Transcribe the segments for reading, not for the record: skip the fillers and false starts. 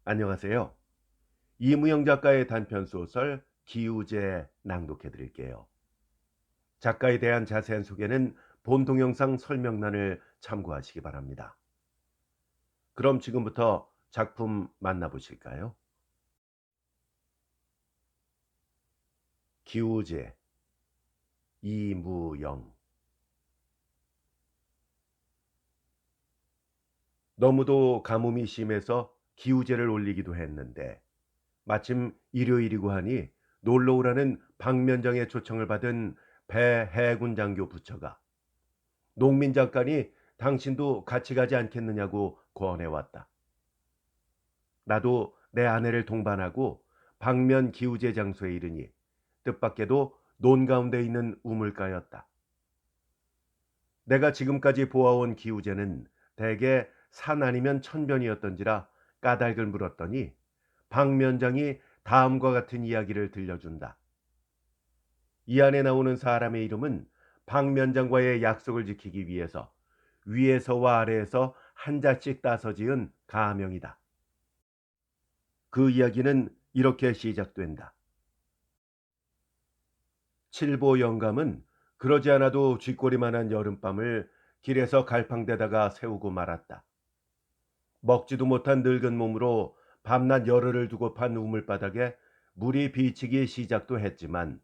안녕하세요. 이무영 작가의 단편소설 기우제 낭독해 드릴게요. 작가에 대한 자세한 소개는 본 동영상 설명란을 참고하시기 바랍니다. 그럼 지금부터 작품 만나보실까요? 기우제, 이무영. 너무도 가뭄이 심해서 기우제를 올리기도 했는데 마침 일요일이고 하니 놀러 오라는 박면장의 초청을 받은 배해군 장교 부처가 농민 장관이 당신도 같이 가지 않겠느냐고 권해왔다. 나도 내 아내를 동반하고 방면 기우제 장소에 이르니 뜻밖에도 논 가운데 있는 우물가였다. 내가 지금까지 보아온 기우제는 대개 산 아니면 천변이었던지라 까닭을 물었더니 박면장이 다음과 같은 이야기를 들려준다. 이 안에 나오는 사람의 이름은 박면장과의 약속을 지키기 위해서 위에서와 아래에서 한 자씩 따서 지은 가명이다. 그 이야기는 이렇게 시작된다. 칠보 영감은 그러지 않아도 쥐꼬리만한 여름밤을 길에서 갈팡대다가 세우고 말았다. 먹지도 못한 늙은 몸으로 밤낮 열흘을 두고 판 우물바닥에 물이 비치기 시작도 했지만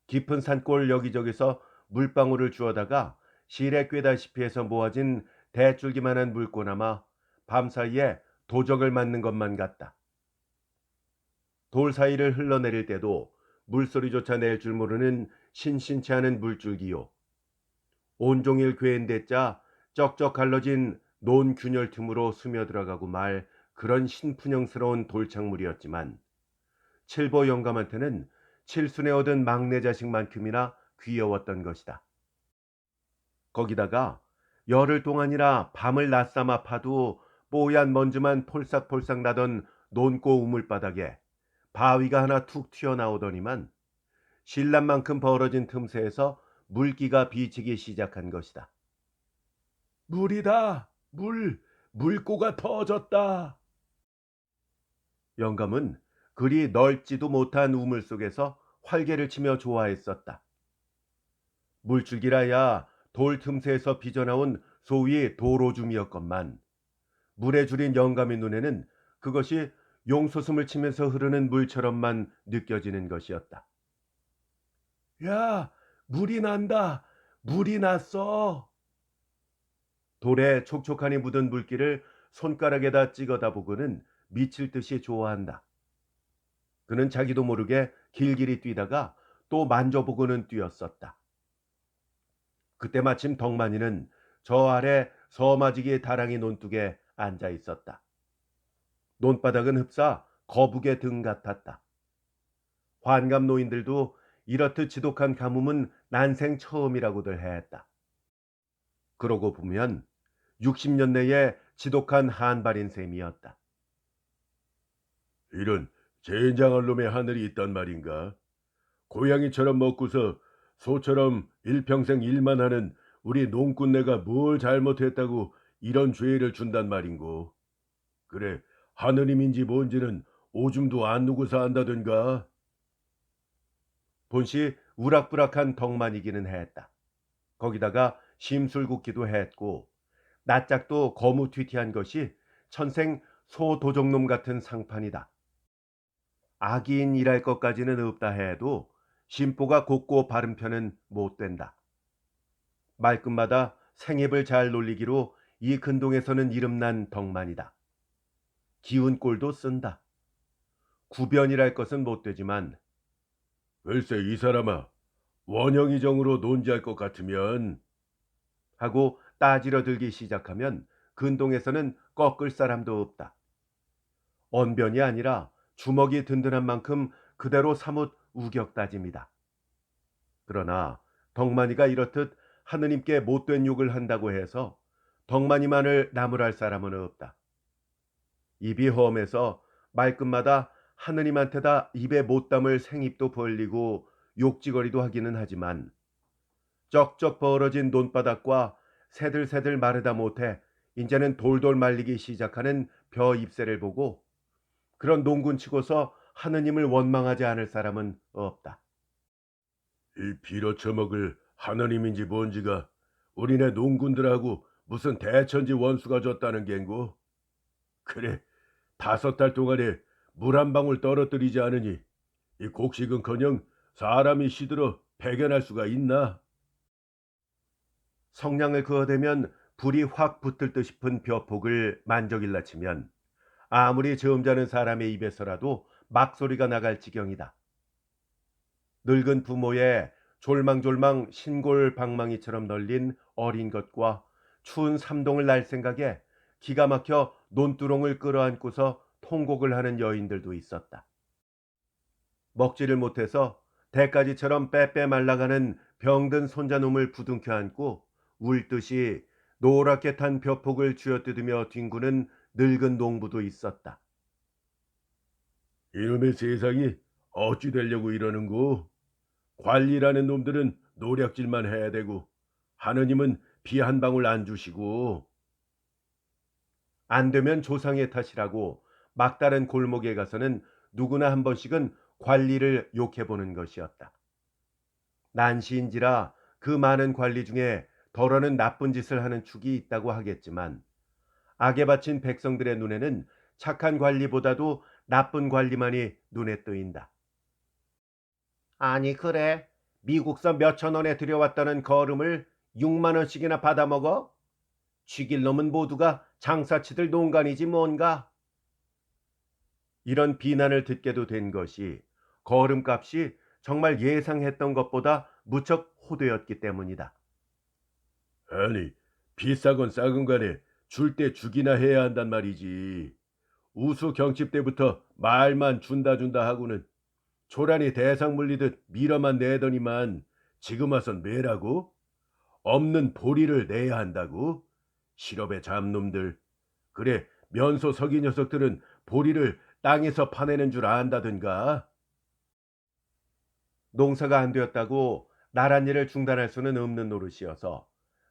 깊은 산골 여기저기서 물방울을 주워다가 실에 꿰다시피 해서 모아진 대줄기만한 물고나마 밤사이에 도적을 맞는 것만 같다. 돌 사이를 흘러내릴 때도 물소리조차 낼 줄 모르는 신신치 않은 물줄기요. 온종일 괴인대자 쩍쩍 갈라진 논 균열 틈으로 스며들어가고 말 그런 신푼형스러운 돌창물이었지만 칠보 영감한테는 칠순에 얻은 막내 자식만큼이나 귀여웠던 것이다. 거기다가 열흘 동안이나 밤을 낮삼아 파도 뽀얀 먼지만 폴싹폴싹 나던 논고 우물바닥에 바위가 하나 툭 튀어나오더니만 신란만큼 벌어진 틈새에서 물기가 비치기 시작한 것이다. 물이다! 물고가 터졌다! 영감은 그리 넓지도 못한 우물 속에서 활개를 치며 좋아했었다. 물줄기라야 돌 틈새에서 빚어나온 소위 도로줌이었건만 물에 줄인 영감의 눈에는 그것이 용솟음을 치면서 흐르는 물처럼만 느껴지는 것이었다. 야, 물이 난다. 물이 났어. 돌에 촉촉하니 묻은 물기를 손가락에다 찍어다 보고는 미칠 듯이 좋아한다. 그는 자기도 모르게 길길이 뛰다가 또 만져보고는 뛰었었다. 그때 마침 덕만이는 저 아래 서마지기 다랑이 논둑에 앉아 있었다. 논바닥은 흡사 거북의 등 같았다. 환갑 노인들도 이렇듯 지독한 가뭄은 난생 처음이라고들 했다. 그러고 보면 60년 내에 지독한 한발인 셈이었다. 이런 젠장할 놈의 하늘이 있단 말인가? 고양이처럼 먹고서 소처럼 일평생 일만 하는 우리 농꾼네가 뭘 잘못했다고 이런 죄를 준단 말인고. 그래, 하느님인지 뭔지는 오줌도 안 누고서 안다든가. 본시 우락부락한 덕만이기는 했다. 거기다가 심술궂기도 했고 낯짝도 거무튀튀한 것이 천생 소도적놈 같은 상판이다. 악인이랄 것까지는 없다 해도 심보가 곱고 바른 편은 못 된다. 말끝마다 생입을 잘 놀리기로 이 근동에서는 이름난 덕만이다. 기운 꼴도 쓴다. 구변이랄 것은 못 되지만 글쎄 이 사람아 원형이정으로 논지할 것 같으면 하고 따지러 들기 시작하면 근동에서는 꺾을 사람도 없다. 언변이 아니라 주먹이 든든한 만큼 그대로 사뭇 우격다짐이다. 그러나 덕만이가 이렇듯 하느님께 못된 욕을 한다고 해서 덕만이만을 나무랄 사람은 없다. 입이 험해서 말끝마다 하느님한테다 입에 못 담을 생입도 벌리고 욕지거리도 하기는 하지만 쩍쩍 벌어진 논바닥과 새들새들 마르다 못해 이제는 돌돌 말리기 시작하는 벼 잎새를 보고 그런 농군 치고서 하느님을 원망하지 않을 사람은 없다. 이 빌어처먹을 하느님인지 뭔지가 우리네 농군들하고 무슨 대천지 원수가 줬다는 겐고? 그래, 5달 동안에 물 한 방울 떨어뜨리지 않으니 이 곡식은커녕 사람이 시들어 배견할 수가 있나? 성냥을 그어대면 불이 확 붙을 듯 싶은 벼폭을 만족일라 치면 아무리 점잖은 사람의 입에서라도 막소리가 나갈 지경이다. 늙은 부모의 졸망졸망 신골방망이처럼 널린 어린 것과 추운 삼동을 날 생각에 기가 막혀 논두렁을 끌어안고서 통곡을 하는 여인들도 있었다. 먹지를 못해서 대가지처럼 빼빼 말라가는 병든 손자놈을 부둥켜 안고 울 듯이 노랗게 탄 벼폭을 쥐어뜯으며 뒹구는 늙은 농부도 있었다. 이놈의 세상이 어찌 되려고 이러는고? 관리라는 놈들은 노략질만 해야 되고 하느님은 비 한 방울 안 주시고. 안 되면 조상의 탓이라고 막다른 골목에 가서는 누구나 한 번씩은 관리를 욕해보는 것이었다. 난시인지라 그 많은 관리 중에 덜어는 나쁜 짓을 하는 축이 있다고 하겠지만 악에 바친 백성들의 눈에는 착한 관리보다도 나쁜 관리만이 눈에 뜨인다. 아니 그래? 미국서 몇천 원에 들여왔다는 거름을 6만 원씩이나 받아먹어? 쥐길 놈은 모두가 장사치들 농간이지 뭔가. 이런 비난을 듣게도 된 것이 거름값이 정말 예상했던 것보다 무척 호되었기 때문이다. 아니, 비싸건 싸건 간에 줄 때 주기나 해야 한단 말이지. 우수 경칩 때부터 말만 준다 하고는 초란이 대상 물리듯 밀어만 내더니만 지금 와선 매라고? 없는 보리를 내야 한다고? 실업의 잡놈들. 그래, 면소 서기 녀석들은 보리를 땅에서 파내는 줄 안다든가. 농사가 안 되었다고 나란 일을 중단할 수는 없는 노릇이어서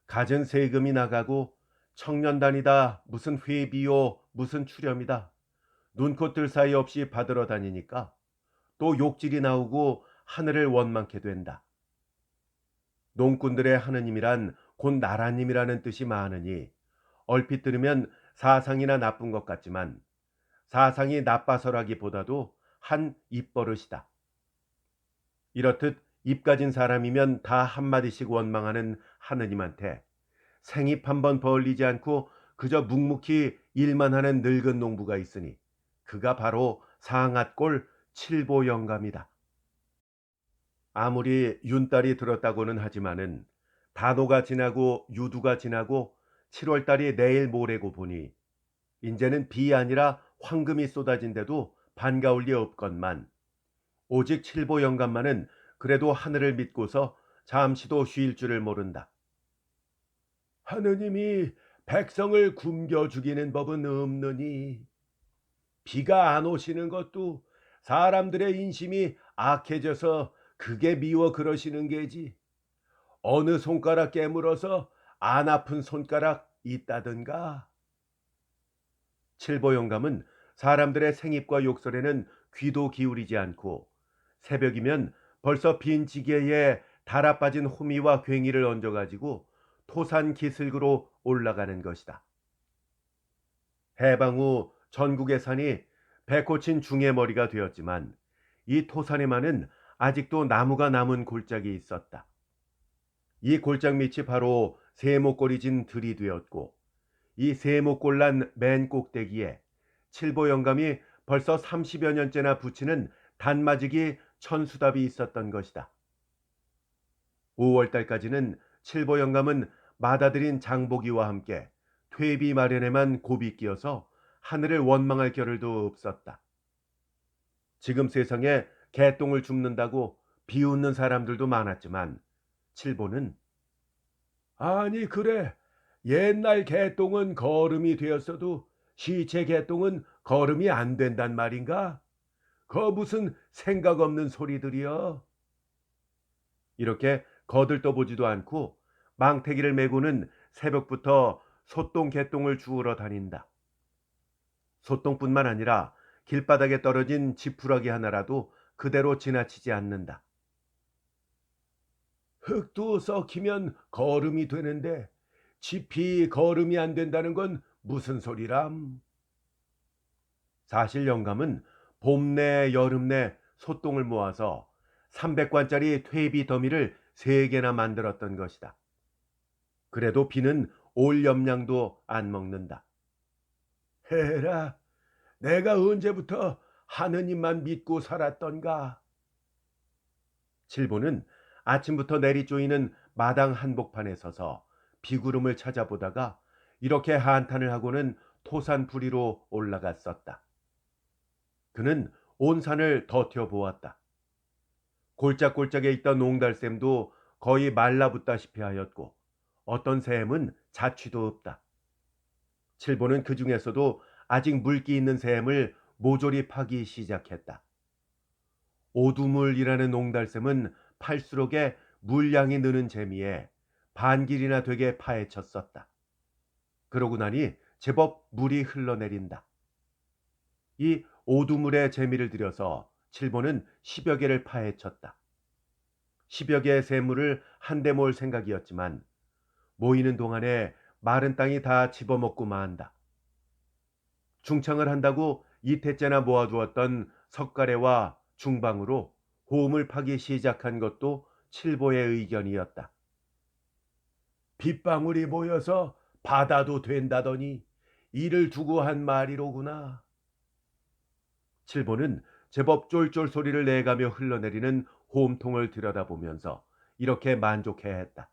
갖은 세금이 나가고 청년단이다 무슨 회비요 무슨 출염이다 눈코 뜰 사이 없이 받으러 다니니까 또 욕질이 나오고 하늘을 원망케 된다. 농꾼들의 하느님이란 곧 나라님이라는 뜻이 많으니 얼핏 들으면 사상이나 나쁜 것 같지만 사상이 나빠서라기보다도 한 입버릇이다. 이렇듯 입 가진 사람이면 다 한마디씩 원망하는 하느님한테 생입 한번 벌리지 않고 그저 묵묵히 일만 하는 늙은 농부가 있으니 그가 바로 상앗골 칠보 영감이다. 아무리 윤달이 들었다고는 하지만은 단오가 지나고 유두가 지나고 7월달이 내일 모레고 보니 이제는 비 아니라 황금이 쏟아진데도 반가울 리 없건만 오직 칠보 영감만은 그래도 하늘을 믿고서 잠시도 쉴 줄을 모른다. 하느님이 백성을 굶겨 죽이는 법은 없느니 비가 안 오시는 것도 사람들의 인심이 악해져서 그게 미워 그러시는 게지. 어느 손가락 깨물어서 안 아픈 손가락 있다든가. 칠보 영감은 사람들의 생입과 욕설에는 귀도 기울이지 않고 새벽이면 벌써 빈 지게에 달아 빠진 호미와 괭이를 얹어가지고 토산 기슭으로 올라가는 것이다. 해방 후 전국의 산이 배꼽친 중해머리가 되었지만 이 토산에만은 아직도 나무가 남은 골짜기 있었다. 이 골짝 밑이 바로 세목골이 진 들이 되었고 이 세목골난 맨 꼭대기에 칠보 영감이 벌써 30여 년째나 붙이는 단마직이 천수답이 있었던 것이다. 5월달까지는 칠보 영감은 맏아들인 장보기와 함께 퇴비 마련에만 고비 끼어서 하늘을 원망할 겨를도 없었다. 지금 세상에 개똥을 줍는다고 비웃는 사람들도 많았지만 칠보는 아니 그래. 옛날 개똥은 거름이 되었어도 시체 개똥은 거름이 안 된단 말인가? 거 무슨 생각 없는 소리들이여. 이렇게 거들떠보지도 않고 망태기를 메고는 새벽부터 소똥 개똥을 주우러 다닌다. 소똥뿐만 아니라 길바닥에 떨어진 지푸라기 하나라도 그대로 지나치지 않는다. 흙도 썩히면 거름이 되는데 짚이 거름이 안 된다는 건 무슨 소리람? 사실 영감은 봄 내 여름 내 소똥을 모아서 300관짜리 퇴비 더미를 3개나 만들었던 것이다. 그래도 비는 올 염량도 안 먹는다. 해라, 내가 언제부터 하느님만 믿고 살았던가? 칠보는 아침부터 내리쪼이는 마당 한복판에 서서 비구름을 찾아보다가 이렇게 한탄을 하고는 토산부리로 올라갔었다. 그는 온 산을 더텨 보았다. 골짝골짝에 있던 옹달샘도 거의 말라붙다시피 하였고 어떤 샘은 자취도 없다. 칠보는 그 중에서도 아직 물기 있는 샘을 모조리 파기 시작했다. 오두물이라는 옹달샘은 팔수록에 물량이 느는 재미에 반길이나 되게 파헤쳤었다. 그러고 나니 제법 물이 흘러내린다. 이 오두물의 재미를 들여서 칠보는 10여 개를 파헤쳤다. 10여 개의 샘물을 한데 몰 생각이었지만 모이는 동안에 마른 땅이 다 집어먹고 만다. 중창을 한다고 이태째나 모아두었던 석가래와 중방으로 호음을 파기 시작한 것도 칠보의 의견이었다. 빗방울이 모여서 바다도 된다더니 이를 두고 한 말이로구나. 칠보는 제법 쫄쫄 소리를 내가며 흘러내리는 호음통을 들여다보면서 이렇게 만족해했다.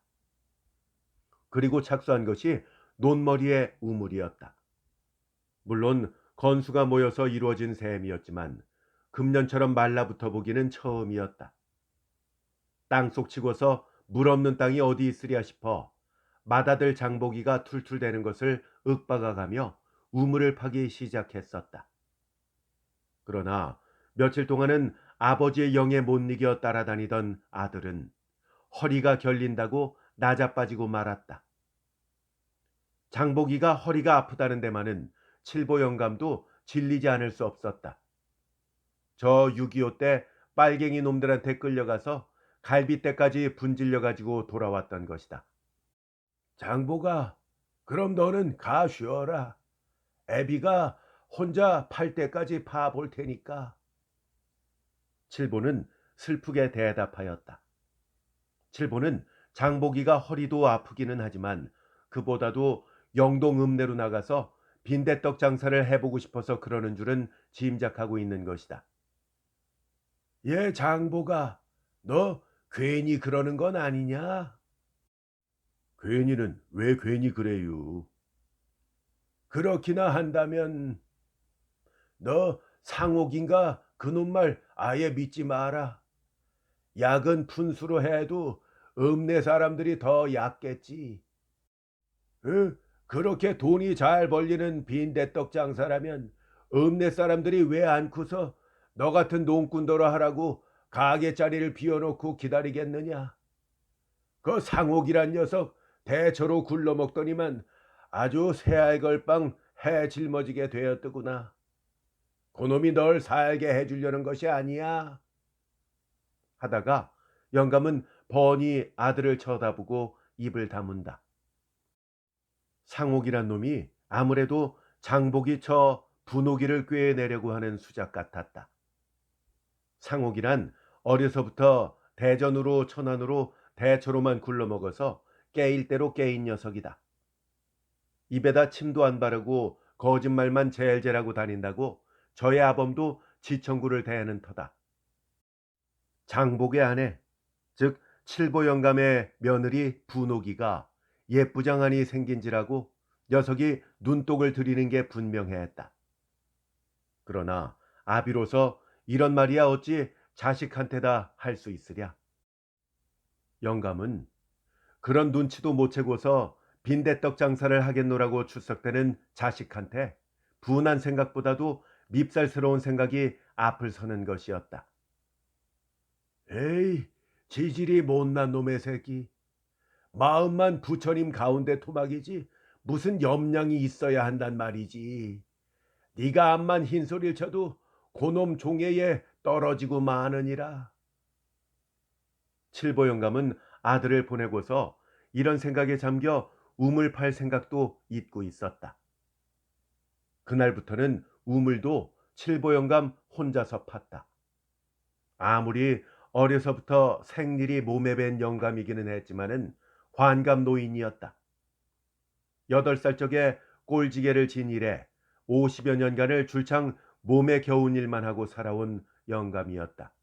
그리고 착수한 것이 논머리의 우물이었다. 물론 건수가 모여서 이루어진 셈이었지만 금년처럼 말라붙어 보기는 처음이었다. 땅속 치고서 물 없는 땅이 어디 있으랴 싶어 맏아들 장보기가 툴툴대는 것을 윽박아가며 우물을 파기 시작했었다. 그러나 며칠 동안은 아버지의 영에 못 이겨 따라다니던 아들은 허리가 결린다고 나자빠지고 말았다. 장보기가 허리가 아프다는 데만은 칠보 영감도 질리지 않을 수 없었다. 저 6.25 때 빨갱이 놈들한테 끌려가서 갈비뼈까지 분질려 가지고 돌아왔던 것이다. 장보가, 그럼 너는 가 쉬어라. 애비가 혼자 팔 때까지 파볼 테니까. 칠보는 슬프게 대답하였다. 칠보는 장보기가 허리도 아프기는 하지만 그보다도 영동 읍내로 나가서 빈대떡 장사를 해보고 싶어서 그러는 줄은 짐작하고 있는 것이다. 얘 장보가, 너 괜히 그러는 건 아니냐? 괜히는 왜 괜히 그래요? 그렇기나 한다면 너 상옥인가 그놈 말 아예 믿지 마라. 약은 푼수로 해도 읍내 사람들이 더 약겠지. 그렇게 돈이 잘 벌리는 빈대떡 장사라면 읍내 사람들이 왜 않고서 너 같은 농꾼더러 하라고 가게 자리를 비워놓고 기다리겠느냐. 그 상옥이란 녀석 대처로 굴러먹더니만 아주 새알걸빵 해 짊어지게 되었더구나. 그놈이 널 살게 해주려는 것이 아니야. 하다가 영감은 번이 아들을 쳐다보고 입을 다문다. 상옥이란 놈이 아무래도 장복이 쳐 분호기를 꿰내려고 하는 수작 같았다. 상옥이란 어려서부터 대전으로 천안으로 대처로만 굴러먹어서 깨일 대로 깨인 녀석이다. 입에다 침도 안 바르고 거짓말만 젤젤하고 다닌다고 저의 아범도 지청구를 대하는 터다. 장복의 아내, 즉 칠보 영감의 며느리 분호기가 예쁘장하니 생긴지라고 녀석이 눈독을 들이는 게 분명했다. 그러나 아비로서 이런 말이야 어찌 자식한테다 할 수 있으랴. 영감은 그런 눈치도 못 채고서 빈대떡 장사를 하겠노라고 출석되는 자식한테 분한 생각보다도 밉살스러운 생각이 앞을 서는 것이었다. 에이, 지질이 못난 놈의 새끼. 마음만 부처님 가운데 토막이지 무슨 염량이 있어야 한단 말이지. 네가 암만 흰소리를 쳐도 고놈 종애에 떨어지고 마느니라. 칠보 영감은 아들을 보내고서 이런 생각에 잠겨 우물 팔 생각도 잊고 있었다. 그날부터는 우물도 칠보 영감 혼자서 팠다. 아무리 어려서부터 생일이 몸에 밴 영감이기는 했지만은 환갑 노인이었다. 8살 적에 꼴지게를 진 이래 50여 년간을 줄창 몸에 겨운 일만 하고 살아온 영감이었다.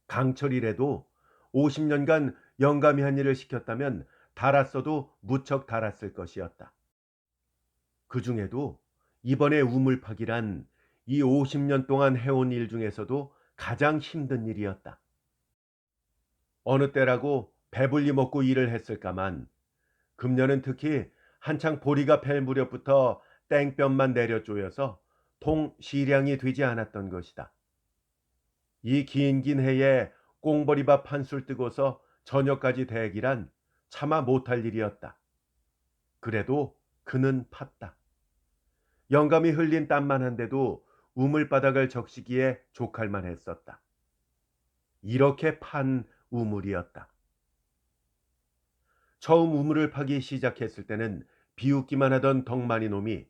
강철이라도 50년간 영감이 한 일을 시켰다면 달았어도 무척 달았을 것이었다. 그 중에도 이번에 우물파기란 이 50년 동안 해온 일 중에서도 가장 힘든 일이었다. 어느 때라고 배불리 먹고 일을 했을까만 금년은 특히 한창 보리가 팰 무렵부터 땡볕만 내려 쪼여서 통 시량이 되지 않았던 것이다. 이 긴 해에 꽁보리밥 한 술 뜨고서 저녁까지 대기란 차마 못할 일이었다. 그래도 그는 팠다. 영감이 흘린 땀만 한데도 우물바닥을 적시기에 족할만 했었다. 이렇게 판 우물이었다. 처음 우물을 파기 시작했을 때는 비웃기만 하던 덕만이 놈이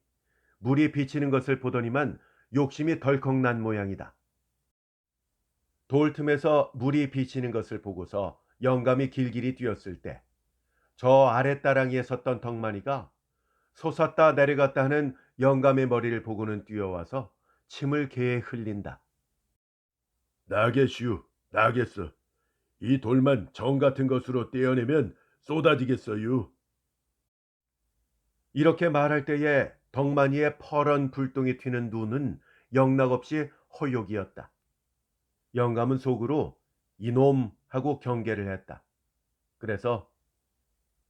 물이 비치는 것을 보더니만 욕심이 덜컥 난 모양이다. 돌 틈에서 물이 비치는 것을 보고서 영감이 길길이 뛰었을 때 저 아랫다랑이에 섰던 덕만이가 솟았다 내려갔다 하는 영감의 머리를 보고는 뛰어와서 침을 개에 흘린다. 나겠슈, 나겠어. 이 돌만 정 같은 것으로 떼어내면 쏟아지겠어요. 이렇게 말할 때에 덕만이의 퍼런 불똥이 튀는 눈은 영락없이 허욕이었다. 영감은 속으로 이놈 하고 경계를 했다. 그래서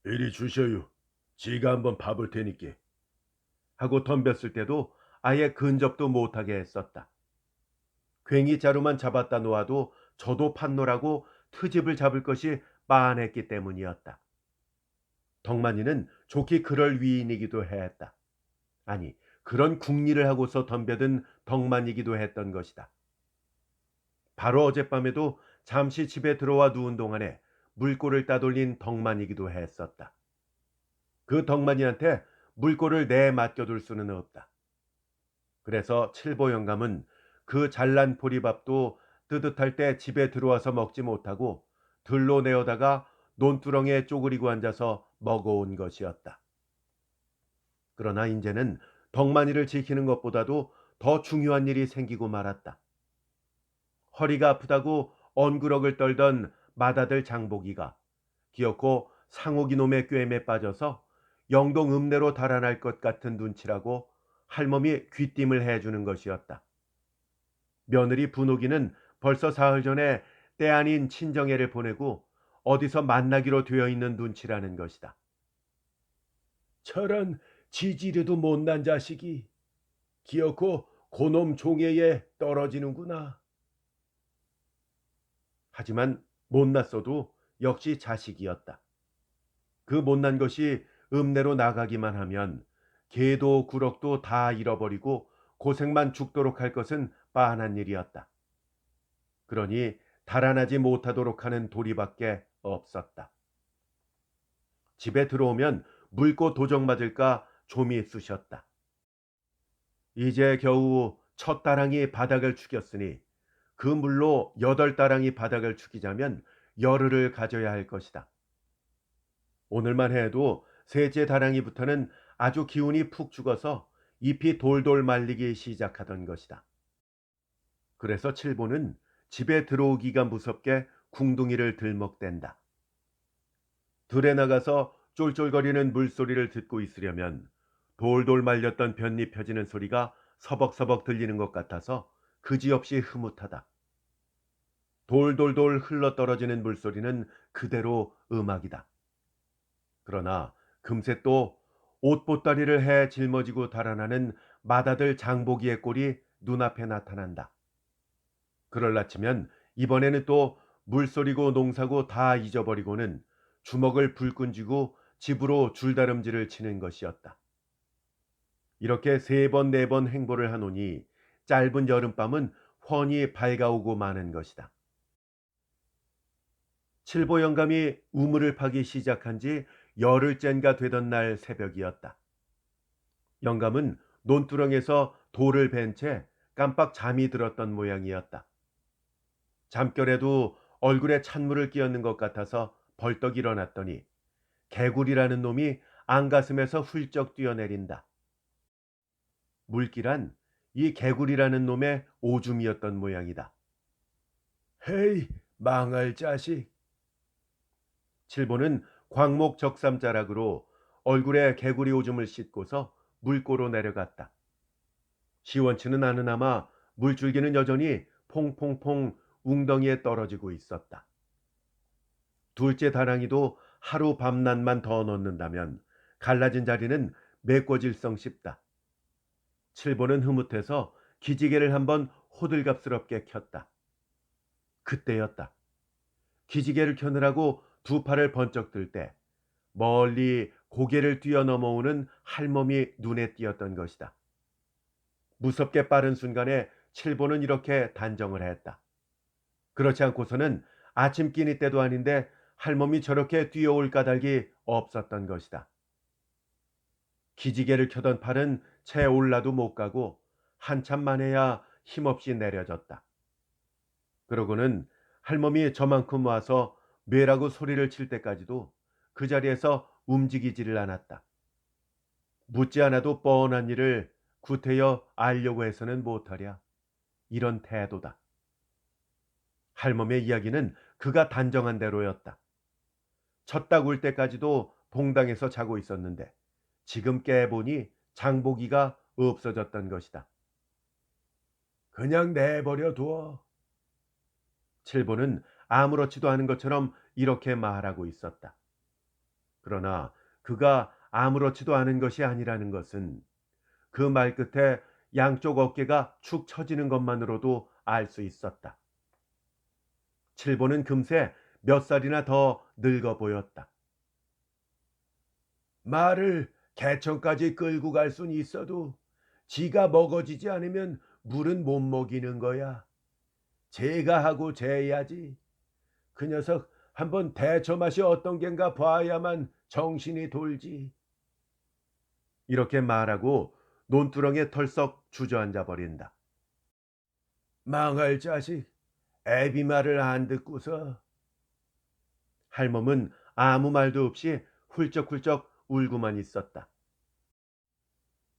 이리 주셔요. 지가 한번 봐볼 테니께. 하고 덤볐을 때도 아예 근접도 못하게 했었다. 괭이 자루만 잡았다 놓아도 저도 판노라고 트집을 잡을 것이 빤했기 때문이었다. 덕만이는 좋게 그럴 위인이기도 했다. 아니, 그런 궁리를 하고서 덤벼든 덕만이기도 했던 것이다. 바로 어젯밤에도 잠시 집에 들어와 누운 동안에 물꼬를 따돌린 덕만이기도 했었다. 그 덕만이한테 물꼬를 맡겨둘 수는 없다. 그래서 칠보 영감은 그 잘난 보리밥도 뜨뜻할 때 집에 들어와서 먹지 못하고 들로 내어다가 논두렁에 쪼그리고 앉아서 먹어온 것이었다. 그러나 이제는 덕만이를 지키는 것보다도 더 중요한 일이 생기고 말았다. 허리가 아프다고 언구럭을 떨던 맏아들 장보기가 기어코 상옥이 놈의 꿰매 빠져서 영동 읍내로 달아날 것 같은 눈치라고 할멈이 귀띔을 해주는 것이었다. 며느리 분옥이는 벌써 사흘 전에 때 아닌 친정애를 보내고 어디서 만나기로 되어 있는 눈치라는 것이다. 저런 지지리도 못난 자식이 기어코 고놈 종애에 떨어지는구나. 하지만 못났어도 역시 자식이었다. 그 못난 것이 읍내로 나가기만 하면 개도 구럭도 다 잃어버리고 고생만 죽도록 할 것은 빤한 일이었다. 그러니 달아나지 못하도록 하는 도리밖에 없었다. 집에 들어오면 물고 도적 맞을까 좀이 쑤셨다. 이제 겨우 첫 다랑이 바닥을 축였으니 그 물로 8다랑이 바닥을 축이자면 열흘을 가져야 할 것이다. 오늘만 해도 셋째 다랑이부터는 아주 기운이 푹 죽어서 잎이 돌돌 말리기 시작하던 것이다. 그래서 칠보는 집에 들어오기가 무섭게 궁둥이를 들먹댄다. 들에 나가서 쫄쫄거리는 물소리를 듣고 있으려면 돌돌 말렸던 볏잎 펴지는 소리가 서벅서벅 들리는 것 같아서 그지없이 흐뭇하다. 돌돌돌 흘러떨어지는 물소리는 그대로 음악이다. 그러나 금세 또 옷보따리를 해 짊어지고 달아나는 맏아들 장보기의 꼴이 눈앞에 나타난다. 그럴라치면 이번에는 또 물소리고 농사고 다 잊어버리고는 주먹을 불끈 쥐고 집으로 줄다름질을 치는 것이었다. 이렇게 세 번, 네 번 행보를 하노니 짧은 여름밤은 훤히 밝아오고 마는 것이다. 칠보 영감이 우물을 파기 시작한 지 열흘째인가 되던 날 새벽이었다. 영감은 논두렁에서 돌을 벤 채 깜빡 잠이 들었던 모양이었다. 잠결에도 얼굴에 찬물을 끼얹는 것 같아서 벌떡 일어났더니 개구리라는 놈이 안가슴에서 훌쩍 뛰어내린다. 물기란 이 개구리라는 놈의 오줌이었던 모양이다. 헤이, 망할 자식. 칠보는 광목 적삼자락으로 얼굴에 개구리 오줌을 씻고서 물고로 내려갔다. 시원치는 않으나마 물줄기는 여전히 퐁퐁퐁 웅덩이에 떨어지고 있었다. 둘째 다랑이도 하루 밤낮만 더 넣는다면 갈라진 자리는 메꿔질성 싶다. 칠보는 흐뭇해서 기지개를 한번 호들갑스럽게 켰다. 그때였다. 기지개를 켜느라고 두 팔을 번쩍 들 때 멀리 고개를 뛰어넘어오는 할멈이 눈에 띄었던 것이다. 무섭게 빠른 순간에 칠보는 이렇게 단정을 했다. 그렇지 않고서는 아침 끼니 때도 아닌데 할멈이 저렇게 뛰어올 까닭이 없었던 것이다. 기지개를 켜던 팔은 채 올라도 못 가고 한참 만에야 힘없이 내려졌다. 그러고는 할멈이 저만큼 와서 뇌라고 소리를 칠 때까지도 그 자리에서 움직이지를 않았다. 묻지 않아도 뻔한 일을 구태여 알려고 해서는 못하랴. 이런 태도다. 할멈의 이야기는 그가 단정한 대로였다. 쳤다 굴 때까지도 봉당에서 자고 있었는데 지금 깨보니 장보기가 없어졌던 것이다. 그냥 내버려 두어. 칠보는 아무렇지도 않은 것처럼 이렇게 말하고 있었다. 그러나 그가 아무렇지도 않은 것이 아니라는 것은 그 말 끝에 양쪽 어깨가 축 처지는 것만으로도 알 수 있었다. 칠보는 금세 몇 살이나 더 늙어 보였다. 말을 개천까지 끌고 갈 순 있어도 지가 먹어지지 않으면 물은 못 먹이는 거야. 제가 하고 재야지. 그 녀석 한번 대처 맛이 어떤 겐가 봐야만 정신이 돌지. 이렇게 말하고 논두렁에 털썩 주저앉아 버린다. 망할 자식. 애비 말을 안 듣고서. 할멈은 아무 말도 없이 훌쩍훌쩍 울고만 있었다.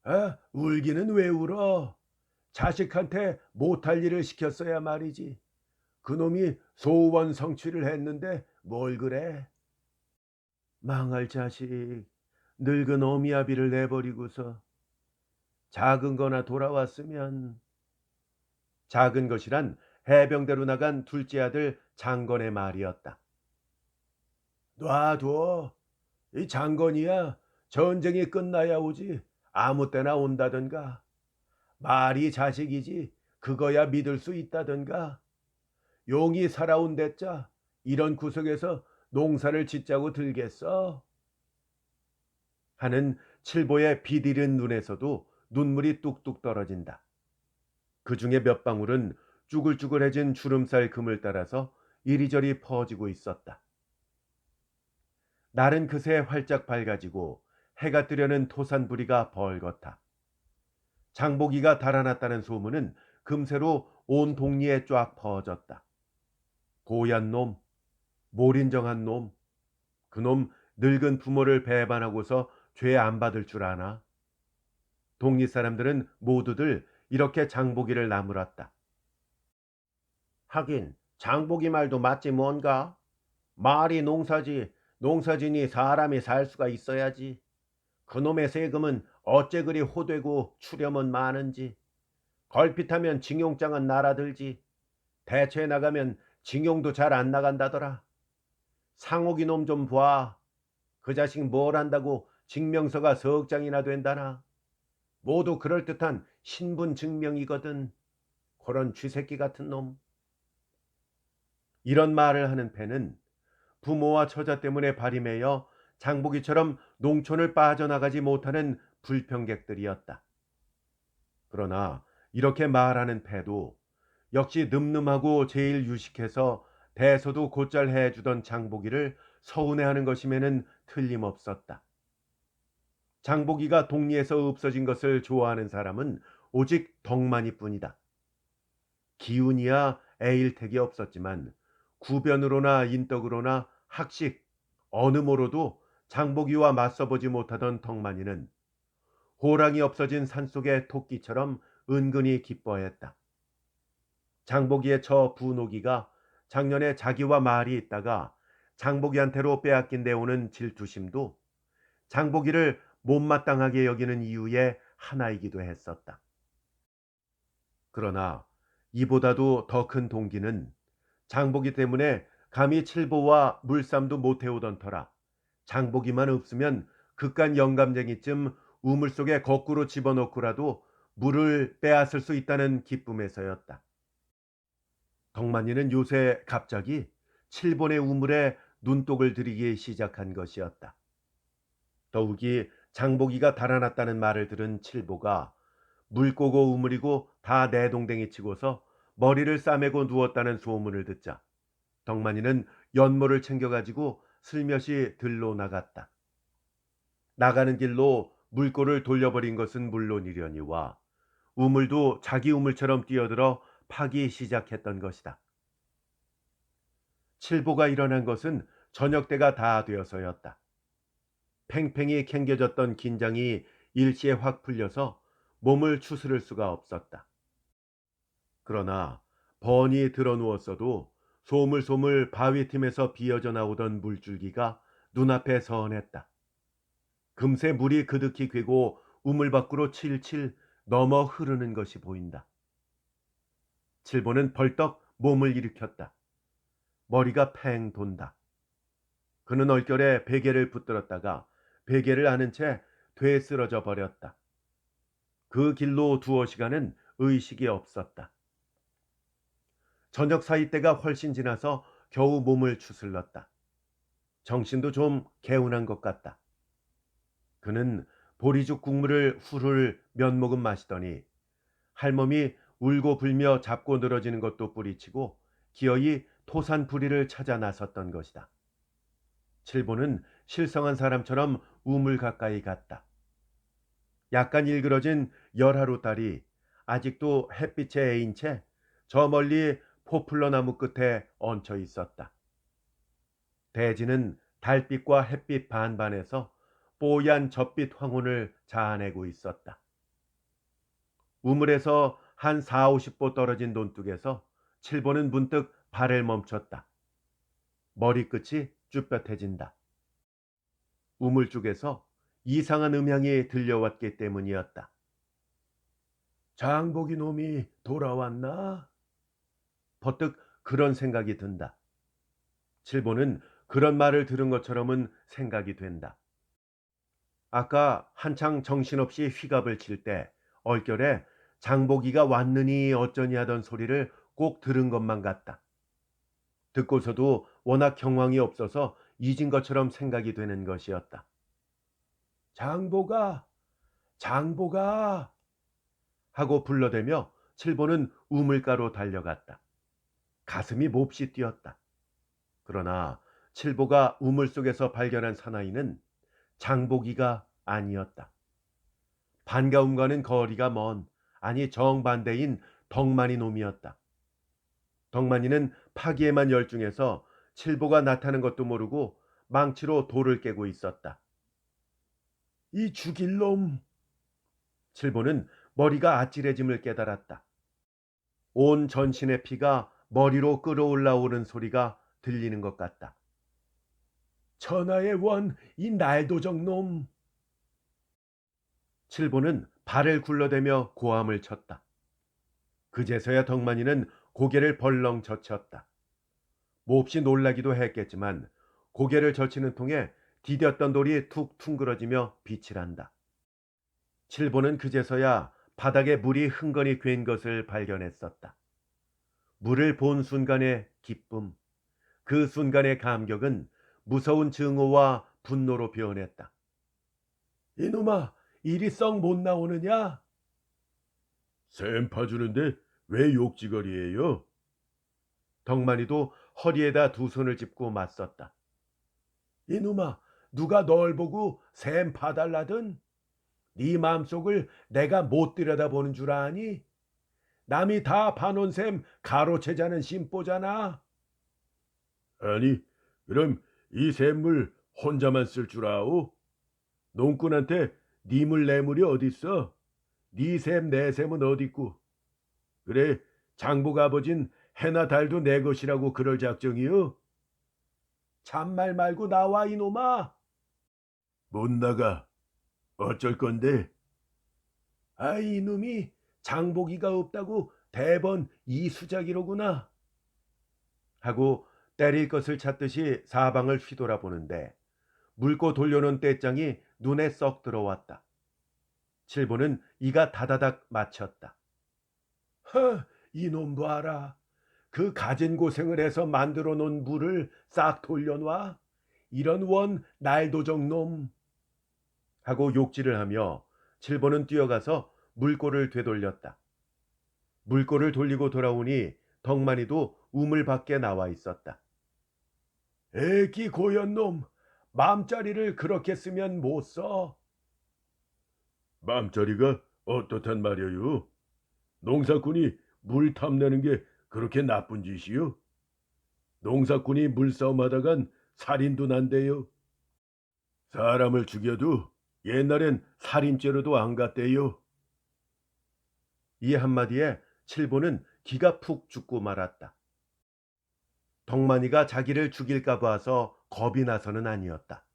아, 울기는 왜 울어? 자식한테 못할 일을 시켰어야 말이지. 그놈이 소원 성취를 했는데 뭘 그래? 망할 자식. 늙은 어미아비를 내버리고서 작은 거나 돌아왔으면. 작은 것이란 해병대로 나간 둘째 아들 장건의 말이었다. 놔둬. 이 장건이야 전쟁이 끝나야 오지 아무 때나 온다던가. 말이 자식이지 그거야 믿을 수 있다던가. 용이 살아온 대자 이런 구석에서 농사를 짓자고 들겠어? 하는 칠보의 비디른 눈에서도 눈물이 뚝뚝 떨어진다. 그 중에 몇 방울은 쭈글쭈글해진 주름살 금을 따라서 이리저리 퍼지고 있었다. 날은 그새 활짝 밝아지고 해가 뜨려는 토산부리가 벌겋다. 장보기가 달아났다는 소문은 금세로 온 동리에 쫙 퍼졌다. 고얀 놈, 몰인정한 놈, 그놈 늙은 부모를 배반하고서 죄 안 받을 줄 아나? 동리 사람들은 모두들 이렇게 장보기를 나무랐다. 하긴 장보기 말도 맞지 뭔가? 말이 농사지, 농사지니 사람이 살 수가 있어야지. 그놈의 세금은 어째 그리 호되고 추렴은 많은지. 걸핏하면 징용장은 날아들지. 대처에 나가면 징용도 잘 안 나간다더라. 상옥이 놈 좀 봐. 그 자식 뭘 한다고 증명서가 석 장이나 된다나. 모두 그럴듯한 신분 증명이거든. 그런 쥐새끼 같은 놈. 이런 말을 하는 패는 부모와 처자 때문에 발이 매여 장보기처럼 농촌을 빠져나가지 못하는 불평객들이었다. 그러나 이렇게 말하는 패도 역시 늠름하고 제일 유식해서 대서도 곧잘 해주던 장보기를 서운해하는 것임에는 틀림없었다. 장보기가 동리에서 없어진 것을 좋아하는 사람은 오직 덕만이뿐이다. 기운이야 애일택이 없었지만 구변으로나 인덕으로나 학식 어느 모로도 장보기와 맞서보지 못하던 덕만이는 호랑이 없어진 산속의 토끼처럼 은근히 기뻐했다. 장보기의 처 분호기가 작년에 자기와 말이 있다가 장보기한테로 빼앗긴 데 오는 질투심도 장보기를 못마땅하게 여기는 이유의 하나이기도 했었다. 그러나 이보다도 더 큰 동기는 장보기 때문에 감히 칠보와 물쌈도 못 해오던 터라 장보기만 없으면 극간 영감쟁이쯤 우물 속에 거꾸로 집어넣고라도 물을 빼앗을 수 있다는 기쁨에서였다. 덕만이는 요새 갑자기 칠본의 우물에 눈독을 들이기 시작한 것이었다. 더욱이 장보기가 달아났다는 말을 들은 칠보가 물고고 우물이고 다 내동댕이 치고서 머리를 싸매고 누웠다는 소문을 듣자 덕만이는 연못을 챙겨가지고 슬며시 들로 나갔다. 나가는 길로 물꼬를 돌려버린 것은 물론이려니와 우물도 자기 우물처럼 뛰어들어 파기 시작했던 것이다. 칠보가 일어난 것은 저녁 때가 다 되어서였다. 팽팽히 캥겨졌던 긴장이 일시에 확 풀려서 몸을 추스를 수가 없었다. 그러나 번이 드러누웠어도 소물소물 바위틈에서 비어져 나오던 물줄기가 눈앞에 선했다. 금세 물이 그득히 괴고 우물 밖으로 칠칠 넘어 흐르는 것이 보인다. 칠보는 벌떡 몸을 일으켰다. 머리가 팽 돈다. 그는 얼결에 베개를 붙들었다가 베개를 안은 채 되쓰러져 버렸다. 그 길로 두어 시간은 의식이 없었다. 저녁 사이 때가 훨씬 지나서 겨우 몸을 추슬렀다. 정신도 좀 개운한 것 같다. 그는 보리죽 국물을 훌훌 몇 모금 마시더니 할멈이 울고 불며 잡고 늘어지는 것도 뿌리치고 기어이 토산부리를 찾아 나섰던 것이다. 칠보는 실성한 사람처럼 우물 가까이 갔다. 약간 일그러진 열하루 딸이 아직도 햇빛에 애인 채 저 멀리 포플러 나무 끝에 얹혀 있었다. 대지는 달빛과 햇빛 반반에서 뽀얀 젖빛 황혼을 자아내고 있었다. 우물에서 한 4, 50보 떨어진 논둑에서 칠보는 문득 발을 멈췄다. 머리끝이 쭈뼛해진다. 우물 쪽에서 이상한 음향이 들려왔기 때문이었다. 장보기 놈이 돌아왔나? 버뜩 그런 생각이 든다. 칠보는 그런 말을 들은 것처럼은 생각이 된다. 아까 한창 정신없이 휘갑을 칠 때 얼결에 장보기가 왔느니 어쩌니 하던 소리를 꼭 들은 것만 같다. 듣고서도 워낙 경황이 없어서 잊은 것처럼 생각이 되는 것이었다. 장보가, 장보가 하고 불러대며 칠보는 우물가로 달려갔다. 가슴이 몹시 뛰었다. 그러나 칠보가 우물 속에서 발견한 사나이는 장보기가 아니었다. 반가움과는 거리가 먼, 아니 정반대인 덕만이 놈이었다. 덕만이는 파기에만 열중해서 칠보가 나타난 것도 모르고 망치로 돌을 깨고 있었다. 이 죽일 놈! 칠보는 머리가 아찔해짐을 깨달았다. 온 전신의 피가 머리로 끌어올라오는 소리가 들리는 것 같다. 천하의 원, 이 날도적 놈! 칠보는 발을 굴러대며 고함을 쳤다. 그제서야 덕만이는 고개를 벌렁 젖혔다. 몹시 놀라기도 했겠지만 고개를 젖히는 통에 디뎠던 돌이 툭 퉁그러지며 빛이 난다. 칠보는 그제서야 바닥에 물이 흥건히 괴인 것을 발견했었다. 물을 본 순간의 기쁨, 그 순간의 감격은 무서운 증오와 분노로 변했다. 이놈아, 이리 썩 못 나오느냐? 샘 파주는데 왜 욕지거리예요? 덕만이도 허리에다 두 손을 짚고 맞섰다. 이놈아, 누가 널 보고 샘 파달라든? 네 마음속을 내가 못 들여다보는 줄 아니? 남이 다 파놓은 샘 가로채자는 심보잖아. 아니, 그럼 이 샘물 혼자만 쓸 줄 아오? 농꾼한테 네 물 내 물이 어딨어? 네 샘 내 샘은 어딨고? 그래, 장복 아버진 해나 달도 내 것이라고 그럴 작정이요? 잔말 말고 나와 이놈아. 못 나가. 어쩔 건데? 아이 이놈이 장보기가 없다고 대번 이수작이로구나. 하고 때릴 것을 찾듯이 사방을 휘돌아보는데 묽고 돌려놓은 떼장이 눈에 썩 들어왔다. 칠보는 이가 다다닥 맞췄다. 허, 이놈 봐라. 그 가진 고생을 해서 만들어 놓은 물을 싹 돌려놔. 이런 원 날도적 놈. 하고 욕질을 하며 칠보는 뛰어가서 물꼬를 되돌렸다. 물꼬를 돌리고 돌아오니 덕만이도 우물 밖에 나와 있었다. 애기 고연놈, 맘자리를 그렇게 쓰면 못 써. 맘자리가 어떻단 말이에요? 농사꾼이 물 탐내는 게 그렇게 나쁜 짓이요? 농사꾼이 물싸움하다간 살인도 난대요. 사람을 죽여도 옛날엔 살인죄로도 안 갔대요. 이 한마디에 칠보는 기가 푹 죽고 말았다. 덕만이가 자기를 죽일까 봐서 겁이 나서는 아니었다.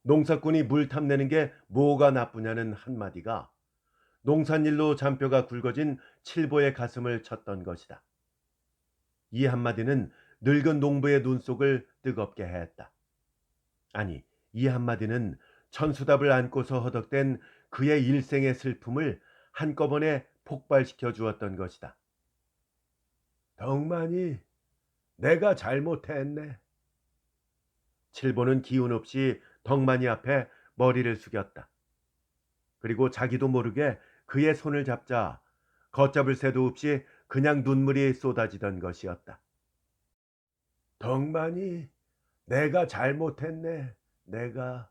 농사꾼이 물 탐내는 게 뭐가 나쁘냐는 한마디가 농산일로 잔뼈가 굵어진 칠보의 가슴을 쳤던 것이다. 이 한마디는 늙은 농부의 눈속을 뜨겁게 했다. 아니, 이 한마디는 천수답을 안고서 허덕된 그의 일생의 슬픔을 한꺼번에 폭발시켜 주었던 것이다. 덕만이 내가 잘못했네. 칠보는 기운 없이 덕만이 앞에 머리를 숙였다. 그리고 자기도 모르게 그의 손을 잡자 걷잡을 새도 없이 그냥 눈물이 쏟아지던 것이었다. 덕만이 내가 잘못했네. 내가.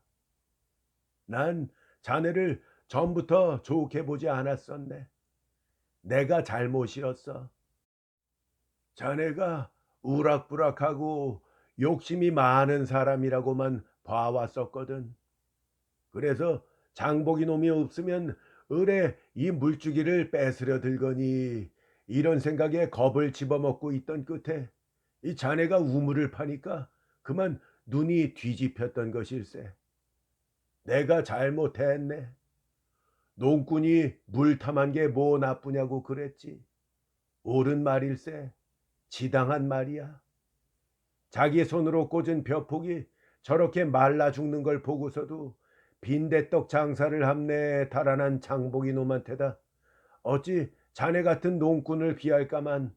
난 자네를 전부터 좋게 보지 않았었네. 내가 잘못이었어. 자네가 우락부락하고 욕심이 많은 사람이라고만 봐왔었거든. 그래서 장보기 놈이 없으면 을에 이 물주기를 뺏으려 들거니 이런 생각에 겁을 집어먹고 있던 끝에 이 자네가 우물을 파니까 그만 눈이 뒤집혔던 것일세. 내가 잘못했네. 농꾼이 물 탐한 게 뭐 나쁘냐고 그랬지. 옳은 말일세. 지당한 말이야. 자기 손으로 꽂은 벼폭이 저렇게 말라 죽는 걸 보고서도 빈대떡 장사를 함내 달아난 장보기 놈한테다 어찌 자네 같은 농꾼을 비할까만.